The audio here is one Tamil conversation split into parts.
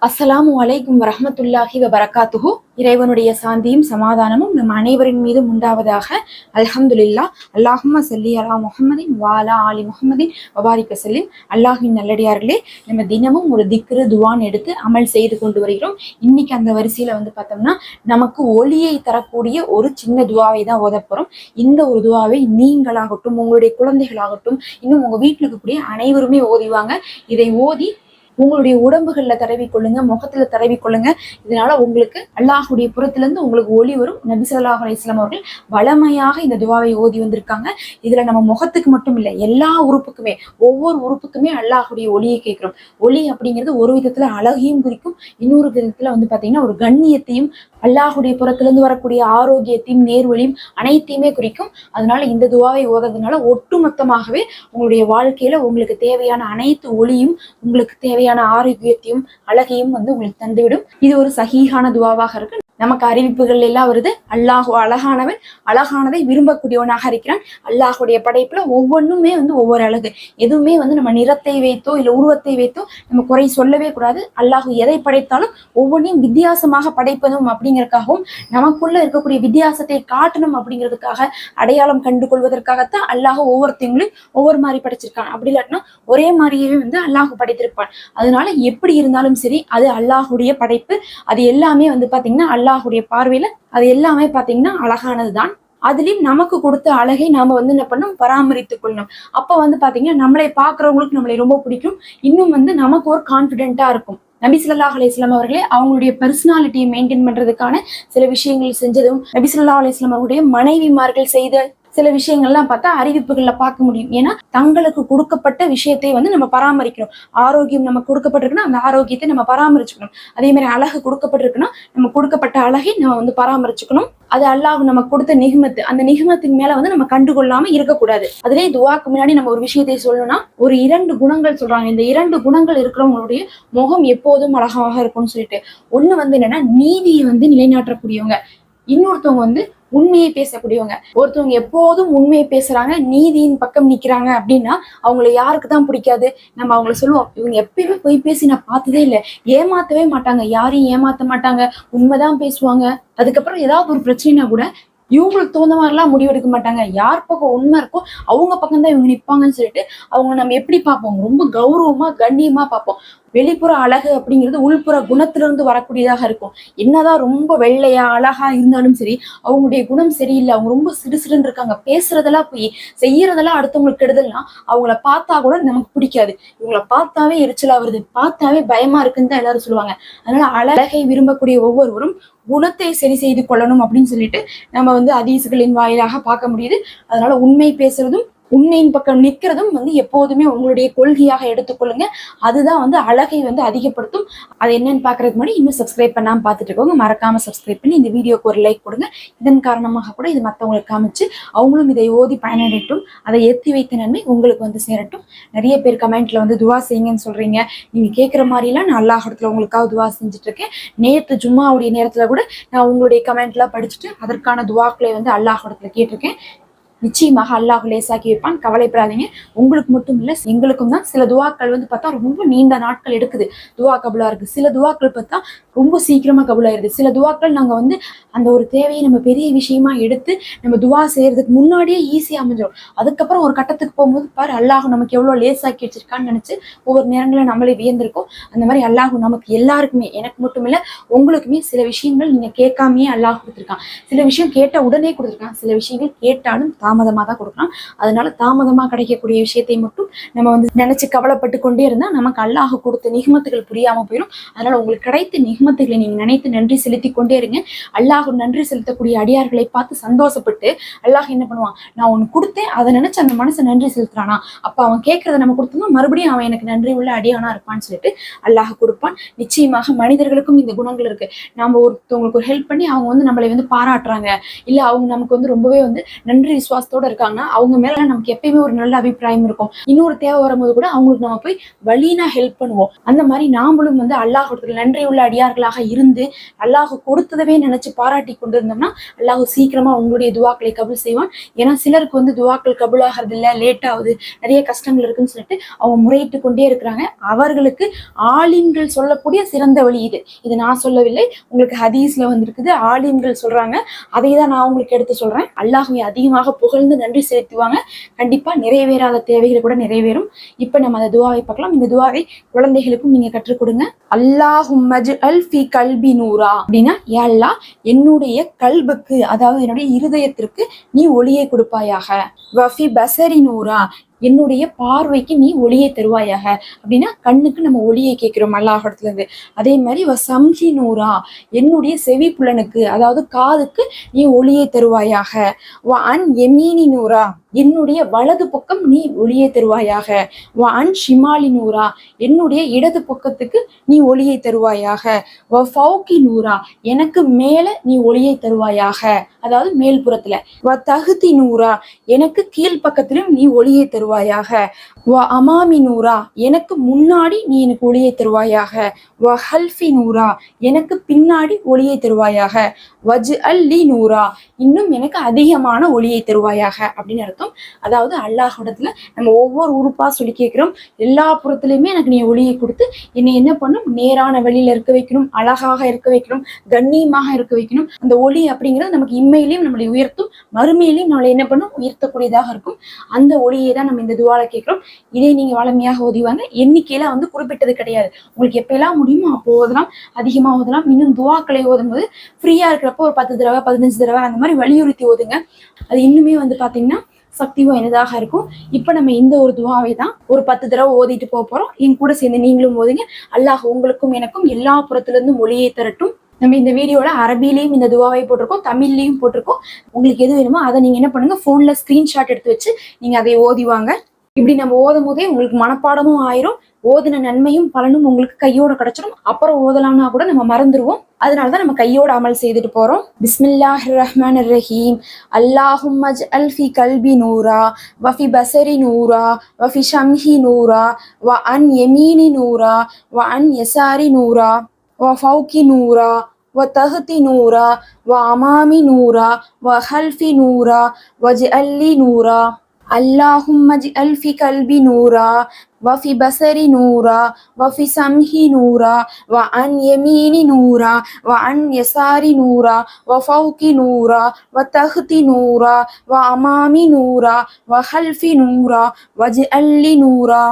அஸ்ஸலாமு அலைக்கும் வரஹ்மத்துல்லாஹி வபரகாத்துஹு. இறைவனுடைய சாந்தியும் சமாதானமும் நம் அனைவரின் மீதும் உண்டாவதாக. அல்ஹம்துலில்லாஹ். அல்லாஹும்ம ஸல்லி அலா முஹம்மதின் வஅலா ஆலி முஹம்மதின் வபாரிக் வஸல்லிம். அல்லாஹ்வின் நல்லடியார்களே, நம்ம தினமும் ஒரு திக்ரு துவான் எடுத்து அமல் செய்து கொண்டு வருகிறோம். இன்னைக்கு அந்த வரிசையில பார்த்தோம்னா நமக்கு ஒளியை தரக்கூடிய ஒரு சின்ன துவாவை தான் ஓத போறோம். இந்த ஒரு துவாவை நீங்களாகட்டும், உங்களுடைய குழந்தைகளாகட்டும், இன்னும் உங்க வீட்டில் இருக்கக்கூடிய அனைவருமே ஓதிவாங்க. இதை ஓதி உங்களுடைய உடம்புகள்ல தடவி கொள்ளுங்க, முகத்துல தடவி கொள்ளுங்க. இதனால உங்களுக்கு அல்லாஹுடைய புறத்திலிருந்து உங்களுக்கு ஒளி வரும். நபி ஸல்லல்லாஹு அலைஹி வஸல்லம் அவர்கள் வளமையாக இந்த துவாவை ஓதி வந்திருக்காங்க. இதுல நம்ம முகத்துக்கு மட்டும் இல்லை, எல்லா உறுப்புக்குமே, ஒவ்வொரு உறுப்புக்குமே அல்லாஹுடைய ஒளியை கேட்கிறோம். ஒளி அப்படிங்கிறது ஒரு விதத்துல அழகையும் குறிக்கும், இன்னொரு விதத்துல பாத்தீங்கன்னா ஒரு கண்ணியத்தையும், அல்லாஹுடைய புறத்திலிருந்து வரக்கூடிய ஆரோக்கியத்தையும் நேர்வழியும் அனைத்தையுமே குறிக்கும். அதனால இந்த துவாவை ஓதுறதுனால ஒட்டுமொத்தமாகவே உங்களுடைய வாழ்க்கையில உங்களுக்கு தேவையான அனைத்து ஒளியும், உங்களுக்கு தேவையான ஆரோக்கியத்தையும் அழகையும் உங்களுக்கு தந்துவிடும். இது ஒரு சஹீஹான துவாவாக இருக்கு. நமக்கு அறிவிப்புகள் எல்லாம் வருது, அல்லாஹு அழகானவன், அழகானதை விரும்பக்கூடியவனாக இருக்கிறான். அல்லாஹுடைய படைப்புல ஒவ்வொன்றுமே ஒவ்வொரு அழகு. எதுவுமே நம்ம நிறத்தை வைத்தோ இல்ல உருவத்தை வைத்தோ நம்ம குறை சொல்லவே கூடாது. அல்லாஹு எதை படைத்தாலும் ஒவ்வொன்றையும் வித்தியாசமாக படைப்பதும் அப்படிங்கிறதுக்காகவும், நமக்குள்ள இருக்கக்கூடிய வித்தியாசத்தை காட்டணும் அப்படிங்கிறதுக்காக, அடையாளம் கண்டு கொள்வதற்காகத்தான் அல்லாஹ் ஒவ்வொருத்தையும் ஒவ்வொரு மாதிரி படைச்சிருக்கான். அப்படி இல்லாட்டினா ஒரே மாதிரியே அல்லாஹு படைத்திருப்பான். அதனால எப்படி இருந்தாலும் சரி, அது அல்லாஹுடைய படைப்பு. அது எல்லாமே பாத்தீங்கன்னா அல்லாஹுடைய பார்வையில அது எல்லாமே பாத்தீங்கன்னா அழகானதுதான். அதுலயும் நமக்கு கொடுத்த அழகை நாம என்ன பண்ணணும், பராமரித்துக் கொள்ளணும். அப்ப பாத்தீங்கன்னா நம்மளை பாக்குறவங்களுக்கு நம்மளை ரொம்ப பிடிக்கும். இன்னும் நமக்கு ஒரு கான்பிடென்டா இருக்கும். நபி ஸல்லல்லாஹு அலைஹி வஸல்லம் அவர்களே அவங்களுடைய பர்சனாலிட்டியை மெயின்டைன் பண்றதுக்கான சில விஷயங்கள் செஞ்சதும், நபி ஸல்லல்லாஹு அலைஹி வஸல்லம் அவருடைய மனைவிமார்கள் செய்த சில விஷயங்கள்லாம் பார்த்தா அறிவிப்புகள்ல பார்க்க முடியும். ஏன்னா தங்களுக்கு கொடுக்கப்பட்ட விஷயத்தை நம்ம பராமரிக்கணும். ஆரோக்கியம் நமக்கு கொடுக்கப்பட்டிருக்குன்னா அந்த ஆரோக்கியத்தை நம்ம பராமரிச்சுக்கணும். அதே மாதிரி அழகு கொடுக்கப்பட்டிருக்குன்னா நம்ம கொடுக்கப்பட்ட அழகை நம்ம பராமரிச்சுக்கணும். அது அல்லாஹ் நமக்கு கொடுத்த நிஹ்மத்து. அந்த நிஹ்மத்தின் மேல நம்ம கண்டுகொள்ளாம இருக்கக்கூடாது. அதுலேயே துவாக்கு முன்னாடி நம்ம ஒரு விஷயத்தை சொல்லணும்னா, ஒரு 2 குணங்கள் சொல்றாங்க. இந்த 2 குணங்கள் இருக்கிறவங்களுடைய முகம் எப்போதும் அழகாக இருக்கும்னு சொல்லிட்டு. ஒண்ணு என்னன்னா, நீதியை நிலைநாட்டக்கூடியவங்க. இன்னொருத்தவங்க உண்மையை பேசக்கூடியவங்க. ஒருத்தவங்க எப்போதும் உண்மையை பேசுறாங்க, நீதியின் பக்கம் நிக்கிறாங்க அப்படின்னா அவங்களை யாருக்கு தான் பிடிக்காது? நம்ம அவங்கள சொல்லுவோம், இவங்க எப்பயுமே பொய் பேசி நான் பார்த்ததே இல்லை, ஏமாத்தவே மாட்டாங்க, யாரையும் ஏமாத்த மாட்டாங்க, உண்மைதான் பேசுவாங்க. அதுக்கப்புறம் ஏதாவது ஒரு பிரச்சனைனா கூட இவங்களுக்கு தோந்த மாதிரிலாம் முடிவெடுக்க மாட்டாங்க. யார் பக்கம் உண்மை இருக்கோ அவங்க பக்கம் தான் இவங்க நிற்பாங்கன்னு சொல்லிட்டு அவங்க நம்ம எப்படி பார்ப்போம்? ரொம்ப கௌரவமா கண்ணியமா பார்ப்போம். வெளிப்புற அழகு அப்படிங்கிறது உள்புற குணத்திலிருந்து வரக்கூடியதாக இருக்கும். என்னதான் ரொம்ப வெள்ளையா அழகா இருந்தாலும் சரி, அவங்களுடைய குணம் சரியில்லை, அவங்க ரொம்ப சிடுசிடுன்னு இருக்காங்க, பேசுறதெல்லாம் போய் செய்யறதெல்லாம் அடுத்தவங்களுக்கு கெடுதல்னா அவங்கள பார்த்தா கூட நமக்கு பிடிக்காது. இவங்களை பார்த்தாவே எரிச்சலா வருது, பார்த்தாவே பயமா இருக்குன்னு தான் எல்லாரும் சொல்லுவாங்க. அதனால அழகை விரும்பக்கூடிய ஒவ்வொருவரும் குணத்தை சரி செய்து கொள்ளணும் அப்படின்னு சொல்லிட்டு நம்ம ஹதீஸ்களின் வாயிலாக பார்க்க முடியுது. அதனால உண்மை பேசுறதும் உண்மையின் பக்கம் நிற்கிறதும் எப்போதுமே உங்களுடைய கொள்கையாக எடுத்துக்கொள்ளுங்க. அதுதான் அழகை அதிகப்படுத்தும். அது என்னன்னு பாக்குறதுக்கு முன்னாடி இன்னும் சப்ஸ்கிரைப் பண்ணாம பார்த்துட்டு இருக்கோங்க, மறக்காம சப்ஸ்கிரைப் பண்ணி இந்த வீடியோக்கு ஒரு லைக் கொடுங்க. இதன் காரணமாக கூட இது மற்றவங்களுக்கு காமிச்சு அவங்களும் இதை ஓதி பயனடையட்டும். அதை ஏற்றி வைத்த நன்மை உங்களுக்கு சேரட்டும். நிறைய பேர் கமெண்ட்ல துவா செய்யுங்கன்னு சொல்றீங்க. நீங்க கேட்குற மாதிரிலாம் நான் அல்லாஹ் இடத்துல உங்களுக்காக துவா செஞ்சுட்டு இருக்கேன். நேற்று ஜும்மாவுடைய நேரத்துல கூட நான் உங்களுடைய கமெண்ட்லாம் படிச்சுட்டு அதற்கான துவாக்களை அல்லாஹ் இடத்துல கேட்டிருக்கேன். நிச்சயமாக அல்லாஹ் லேசாக்கி வைப்பான், கவலைப்படாதீங்க. உங்களுக்கு மட்டும் இல்ல, எங்களுக்கும் தான். சில துவாக்கள் பார்த்தா ரொம்ப நீண்ட நாட்கள் எடுக்குது துவா கபுலா இருக்கு. சில துவாக்கள் பார்த்தா ரொம்ப சீக்கிரமா கபுலாயிருது. சில துவாக்கள் நாங்க அந்த ஒரு தேவையை நம்ம பெரிய விஷயமா எடுத்து நம்ம துவா செய்யறதுக்கு முன்னாடியே ஈஸியா அமைஞ்சிடும். அதுக்கப்புறம் ஒரு கட்டத்துக்கு போகும்போது பாரு, அல்லாஹ் நமக்கு எவ்வளவு லேசாக்கி வச்சிருக்கான்னு நினைச்சு ஒவ்வொரு நேரங்களும் நம்மளே வியந்திருக்கோம். அந்த மாதிரி அல்லாஹ் நமக்கு எல்லாருக்குமே, எனக்கு மட்டும் இல்ல உங்களுக்குமே சில விஷயங்கள் நீங்க கேட்காமையே அல்லாஹ் கொடுத்துருக்கான். சில விஷயம் கேட்ட உடனே கொடுத்துருக்கான், சில விஷயங்கள் கேட்டாலும் தாமதமா தான் கொடுக்கலாம். அதனால தாமதமா கிடைக்கக்கூடிய விஷயத்தை மட்டும் நம்ம நினைச்சு கவலைப்பட்டு கொண்டே இருந்தா நமக்கு அல்லாஹ் கொடுத்த நிஹ்மத்துகள் புரியாம போயிடும். அதனால உங்களுக்கு கிடைத்த நிஹ்மத்துகளை நீங்க நினைத்து நன்றி செலுத்தி கொண்டே இருங்க. அல்லாஹ் நன்றி செலுத்தக்கூடிய அடியார்களை பார்த்து சந்தோஷப்பட்டு அல்லாஹ் என்ன பண்ணுவான், நான் உனக்கு கொடுத்தேன், அதை நினைச்சு அந்த மனசை நன்றி செலுத்துறானா, அப்ப அவன் கேட்கறத நம்ம கொடுத்தோம்னா மறுபடியும் அவன் எனக்கு நன்றி உள்ள அடியானா இருப்பான்னு சொல்லிட்டு அல்லாஹ் கொடுப்பான். நிச்சயமாக மனிதர்களுக்கும் இந்த குணங்கள் இருக்கு. நாம ஒருத்தவங்களுக்கு ஒரு ஹெல்ப் பண்ணி அவங்க நம்மளை பாராட்டுறாங்க, இல்ல அவங்க நமக்கு ரொம்பவே நன்றி விசுவாசம் விசுவாசத்தோட இருக்காங்கன்னா அவங்க மேல நமக்கு எப்பயுமே ஒரு நல்ல அபிப்பிராயம் இருக்கும். இன்னொரு தேவை வரும்போது கூட அவங்களுக்கு நம்ம போய் வழினா ஹெல்ப் பண்ணுவோம். அந்த மாதிரி நாமளும் வந்து அல்லாஹ்விடத்துல நன்றி உள்ள அடியார்களாக இருந்து அல்லாஹ் கொடுத்ததவே நினைச்சு பாராட்டி கொண்டு இருந்தோம்னா அல்லாஹ் சீக்கிரமா உங்களுடைய துவாக்களை கபூல் செய்வான். ஏன்னா சிலருக்கு வந்து துவாக்கள் கபூல் ஆகிறது இல்லை, லேட் ஆகுது, நிறைய கஷ்டங்கள் இருக்குன்னு சொல்லிட்டு அவங்க முறையிட்டு கொண்டே இருக்கிறாங்க. அவர்களுக்கு ஆலிம்கள் சொல்லக்கூடிய சிறந்த வழி இது நான் சொல்லவில்லை, உங்களுக்கு ஹதீஸ்ல வந்திருக்குது, ஆலிம்கள் சொல்றாங்க. அதை தான் நான் உங்களுக்கு எடுத்து சொல்றேன். அல்லாஹ்வை அதிகமாக புகழ்ந்து நன்றி செலுத்துவாங்க. கண்டிப்பா நிறைவேறாத தேவைகள் கூட நிறைவேறும். இப்ப நம்ம அந்த துவாவை பார்க்கலாம். இந்த துவாவை குழந்தைகளுக்கும் நீங்க கற்றுக் கொடுங்க. அல்லாஹும்மஜ்அல் ஃபீ கல்பி நூரா அப்படின்னா, யா அல்லாஹ் என்னுடைய கல்புக்கு, அதாவது என்னுடைய இருதயத்திற்கு நீ ஒளியை கொடுப்பாயாக. வஃபி பஸரி நூரா என்னுடைய பார்வைக்கு நீ ஒளியை தருவாயாக. அப்படின்னா கண்ணுக்கு நம்ம ஒளியை கேட்கிறோம் அல்லாஹ்விடத்துல இருந்து. அதே மாதிரி சம்ஹி நூரா என்னுடைய செவி புலனுக்கு, அதாவது காதுக்கு நீ ஒளியை தருவாயாக. வ அன் எமீனி நூரா என்னுடைய வலது பக்கம் நீ ஒளியை தருவாயாக. வ அன் ஷிமாலி நூரா என்னுடைய இடது பக்கத்துக்கு நீ ஒளியை தருவாயாக. வ ஃபௌகி நூரா எனக்கு மேல நீ ஒளியை தருவாயாக, அதாவது மேல் புறத்துல. வ தகுதி நூரா எனக்கு கீழ் பக்கத்திலும் நீ ஒளியை தருவாயாக. வ அமாமி நூரா எனக்கு முன்னாடி நீ எனக்கு ஒளியை தருவாயாக. வ ஹல்ஃபி நூரா எனக்கு பின்னாடி ஒளியை தருவாயாக. வஜ்அல் லி நூரா இன்னும் எனக்கு அதிகமான ஒளியை தருவாயாக அப்படின்னு அர்த்தம். அதாவது அல்லாஹ்விடத்துல நம்ம ஒவ்வொரு உறுப்பா சொல்லி கேட்கிறோம். எல்லா புறத்துலையுமே எனக்கு நீ ஒளியை கொடுத்து என்னை என்ன பண்ணும், நேரான வழியில இருக்க வைக்கணும், அழகாக இருக்க வைக்கணும், கண்ணியமாக இருக்க வைக்கணும். அந்த ஒளி அப்படிங்கிறது நமக்கு இம்மையிலையும் நம்மளை உயர்த்தும், மறுமையிலையும் நம்மளை என்ன பண்ணும், உயர்த்தக்கூடியதாக இருக்கும். அந்த ஒளியை தான் நம்ம இந்த துவால கேட்கிறோம். இதை நீங்க வளமையாக ஓதிவாங்க. எண்ணிக்கையில வந்து குறிப்பிட்டது கிடையாது. உங்களுக்கு எப்பெல்லாம் முடியுமோ அப்போ ஓதலாம், அதிகமா ஓதலாம். இன்னும் துவாக்களை ஓதும் போது ஃப்ரீயா இருக்கிறப்போ ஒரு 10 தடவை 15 தடவை அந்த மாதிரி வலியுறுத்தி ஓதுங்க. அது இன்னுமே வந்து பாத்தீங்கன்னா சக்தி வாய்ந்ததாக இருக்கும். இப்ப நம்ம இந்த ஒரு துவாவை தான் ஒரு 10 தடவை ஓதிட்டு போறோம். என் கூட சேர்ந்து நீங்களும் ஓதுங்க. அல்லாஹ் உங்களுக்கும் எனக்கும் எல்லா புறத்துல இருந்தும் ஒளியை தரட்டும். நம்ம இந்த வீடியோல அரபிலையும் இந்த துவாவை போட்டிருக்கோம், தமிழ்லையும் போட்டிருக்கோம். உங்களுக்கு எது வேணுமோ அதை நீங்க என்ன பண்ணுங்க, போன்ல ஸ்கிரீன்ஷாட் எடுத்து வச்சு நீங்க அதை ஓதிவாங்க. இப்படி நம்ம ஓதும் போதே உங்களுக்கு மனப்பாடமும் ஆயிரும், ஓதின நன்மையும் பலனும் உங்களுக்கு கையோட கிடைச்சிடும். அப்புறம் ஓதலாம்னா கூட நம்ம மறந்துடுவோம். அதனாலதான் நம்ம கையோட அமல் செய்துட்டு போறோம். பிஸ்மில்லாஹிர் ரஹ்மானிர் ரஹீம். அல்லாஹும்மஜ்அல் ஃபீ கல்பி நூரா வஃபி பஸரி நூரா வஃபி ஷம்ஹி நூரா வ அன் யமீனி நூரா வ அன் யசாரி நூரா வ ஃபௌகி நூரா வ தஹ்தி நூரா வ அமாமி நூரா வ ஹல்ஃபி நூரா வஜ்அல் லி நூரா. அல்லாஹும்மஜ்அல் ஃபீ கல்பி நூரா வஃபி பஸரி நூரா வஃபி சம்ஹி நூரா வ அன் யமீனி நூரா வ அன் யசாரி நூரா வ ஃபௌகி நூரா வ தஹ்தி நூரா வ அமாமி நூரா வ ஹல்ஃபி நூரா வஜ்அல் லி நூரா.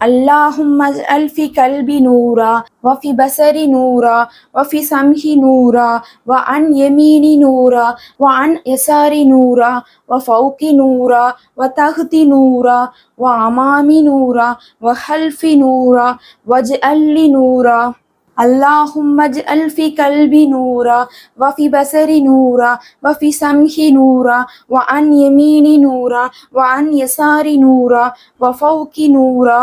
அல்லாஹும்மஜ்அல் ஃபீ கல்பி நூரா வஃபி பஸரி நூரா வஃபி சம்ஹி நூரா வ அன் யமீனி நூரா வ அன் யசாரி நூரா வ ஃபௌகி நூரா வ தஹ்தி நூரா வ அமாமி நூரா வ ஹல்ஃபி நூரா வஜ்அல் லி நூரா. அல்லாஹும்மஜ்அல் ஃபீ கல்பி நூரா வஃபி பஸரி நூரா வஃபி சம்ஹி நூரா வ அன் யமீனி நூரா வ அன் யசாரி நூரா வ ஃபௌகி நூரா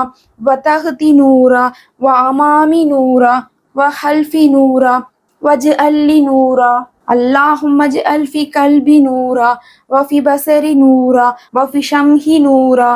வ தஹ்தி நூரா வ அமாமி நூரா வ ஹல்ஃபி நூரா வஜ்அல் லி நூரா. அல்லாஹும்மஜ்அல் ஃபீ கல்பி நூரா வஃபி பஸரி நூரா வஃபி ஷம்ஹி நூரா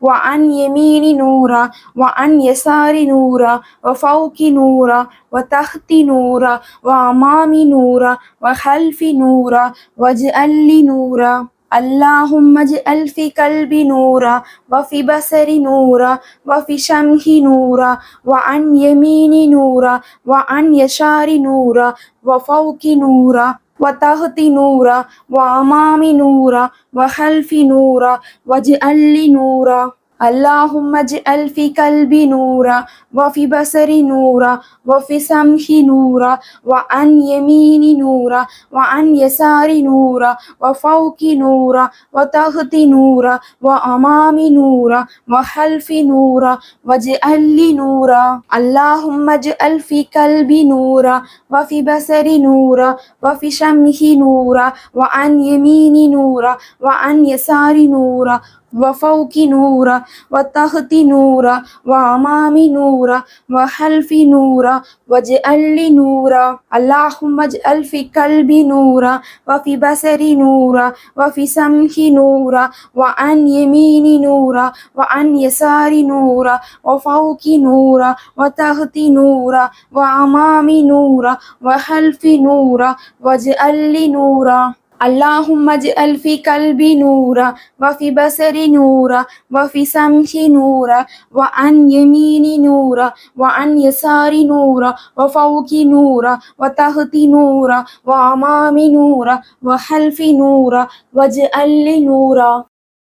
வ அன் யமீனி நூரா வ அன் யசாரி நூரா வ ஃபௌகி நூரா வ தஹ்தி நூரா வ அமாமி நூரா வ ஹல்ஃபி நூரா வஜ்அல் லி நூரா. அல்லாஹும்மஜ்அல் ஃபீ கல்பி நூரா வஃபி பஸரி நூரா வஃபி ஷம்ஹி நூரா வ அன் யமீனி நூரா வ அன் யசாரி நூரா வ ஃபௌகி நூரா வ தஹ்தி நூரா வ அமாமி நூரா வ ஹல்ஃபி நூரா வஜ்அல் லி நூரா. அல்லாஹும்மஜ்அல் ஃபீ கல்பி நூரா வஃபி பஸரி நூரா வஃபி சம்ஹி நூரா வ அன் யமீனி நூரா வ அன் யசாரி நூரா வ ஃபௌகி நூரா வ தஹ்தி நூரா வ அமாமி நூரா வ ஹல்ஃபி நூரா வஜ்அல் லி நூரா. அல்லாஹும்மஜ்அல் ஃபீ கல்பி நூரா வஃபி பஸரி நூரா வஃபி ஷம்ஹி நூரா வ அன் யமீனி நூரா வ அன் யசாரி நூரா وفوق نورا وتحت نورا وأمام نورا وخلف نورا واجعل لي نورا اللهم اجعل في قلبي نورا وفي بصري نورا وفي سمعي نورا وعن يميني نورا وعن يساري نورا وفوق نورا وتحت نورا وأمام نورا وخلف نورا واجعل لي نورا اللهم اجعل في قلبي نورا وفي بصري نورا وفي سمعي نورا وعن يميني نورا وعن يساري نورا وفوق نورا وتحت نورا وأمام نورا وخلف نورا واجعل لي نورا